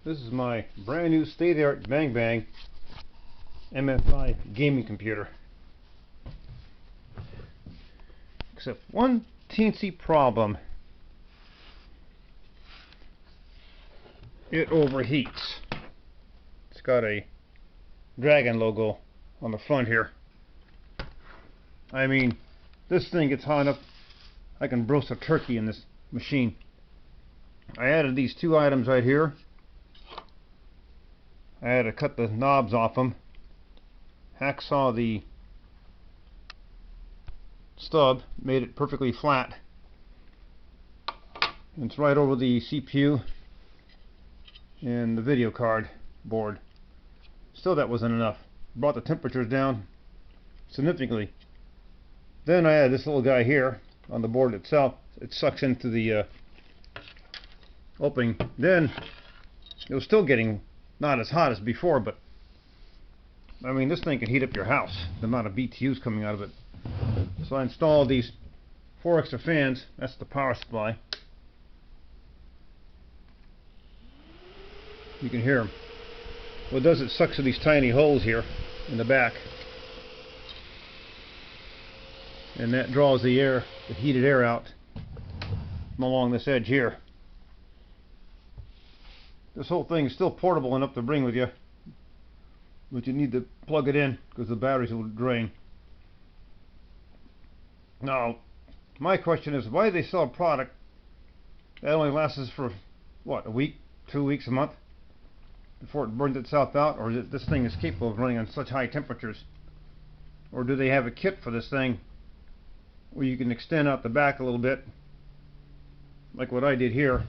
This is my brand new state-of-the-art Bang Bang MSI gaming computer. Except one teensy problem. It overheats. It's got a dragon logo on the front here. I mean, this thing gets hot enough I can roast a turkey in this machine. I added these two items right here. I had to cut the knobs off them, hacksaw the stub, made it perfectly flat. It's right over the CPU and the video card board. Still, that wasn't enough. Brought the temperatures down significantly. Then I had this little guy here on the board itself. It sucks into the opening. Then it was still getting not as hot as before, but I mean, this thing can heat up your house, the amount of BTUs coming out of it. So I installed these 4 extra fans. That's the power supply. You can hear them. What it does, it sucks to these tiny holes here in the back, and that draws the air, the heated air out along this edge here. This whole thing is still portable enough to bring with you, but you need to plug it in because the batteries will drain. Now, my question is, why do they sell a product that only lasts us for, what, a week, 2 weeks, a month before it burns itself out? Or is it this thing is capable of running on such high temperatures? Or do they have a kit for this thing where you can extend out the back a little bit, like what I did here,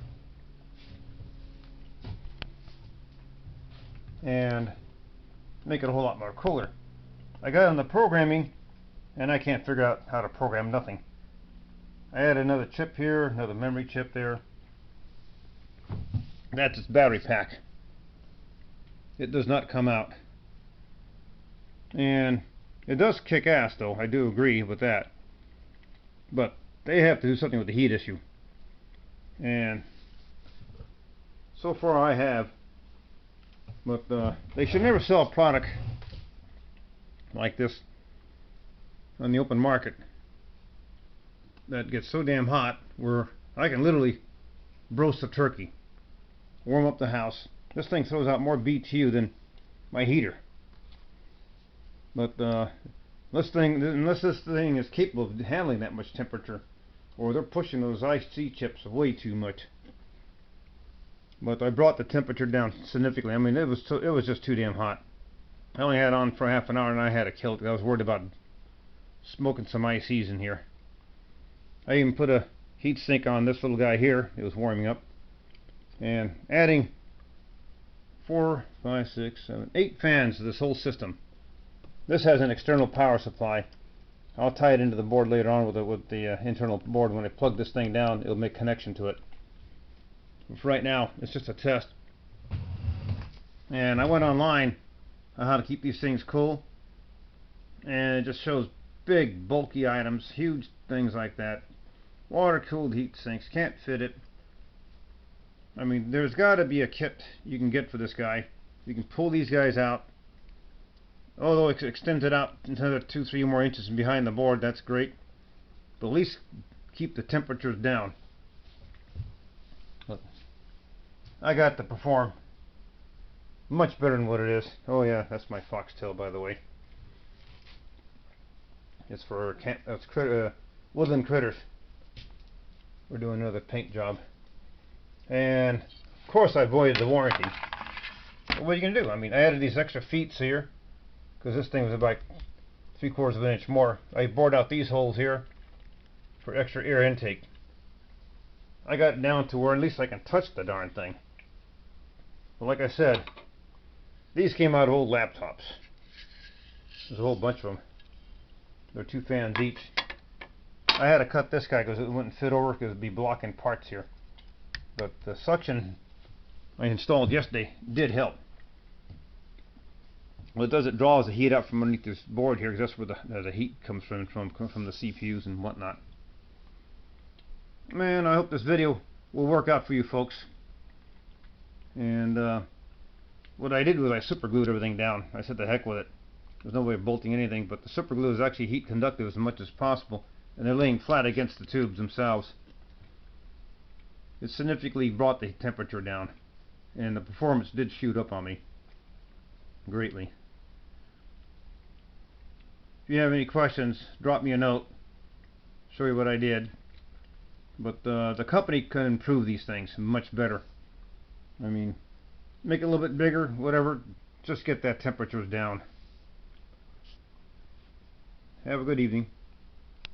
and make it a whole lot more cooler? I got on the programming and I can't figure out how to program nothing. I added another chip here, another memory chip there. That's its battery pack. It does not come out. And it does kick ass though, I do agree with that. But they have to do something with the heat issue. And so far I have. But they should never sell a product like this on the open market that gets so damn hot where I can literally roast a turkey, warm up the house. This thing throws out more BTU than my heater. But unless this thing is capable of handling that much temperature, or they're pushing those IC chips way too much. But I brought the temperature down significantly. I mean, it was just too damn hot. I only had it on for half an hour and I had to kill it because I was worried about smoking some ICs in here. I even put a heat sink on this little guy here. It was warming up. And adding 4, 5, 6, 7, 8 fans to this whole system. This has an external power supply. I'll tie it into the board later on with the internal board. When I plug this thing down, it'll make connection to it. For right now, it's just a test. And I went online on how to keep these things cool, and it just shows big bulky items, huge things like that. Water cooled heat sinks, can't fit it. I mean, there's got to be a kit you can get for this guy. You can pull these guys out. Although it extends it out another 2-3 more inches behind the board, that's great. But at least keep the temperatures down. Look, I got to perform much better than what it is. Oh yeah, that's my foxtail, by the way. It's for woodland critters. We're doing another paint job, and of course I voided the warranty. But what are you gonna do? I mean, I added these extra feet here because this thing was about 3/4 of an inch more. I bored out these holes here for extra air intake. I got it down to where at least I can touch the darn thing. But like I said, these came out of old laptops. There's a whole bunch of them. They're 2 fans each. I had to cut this guy because it wouldn't fit over because it'd be blocking parts here. But the suction I installed yesterday did help. What it does, it draws the heat out from underneath this board here, because that's where the heat comes from the CPUs and whatnot. Man, I hope this video will work out for you folks. And And what I did was I super glued everything down. I said the heck with it. There's no way of bolting anything, but the super glue is actually heat conductive as much as possible, and they're laying flat against the tubes themselves. It significantly brought the temperature down, and the performance did shoot up on me greatly. If you have any questions, drop me a note, show you what I did. But the company can improve these things much better. I mean, make it a little bit bigger, whatever, just get that temperatures down. Have a good evening.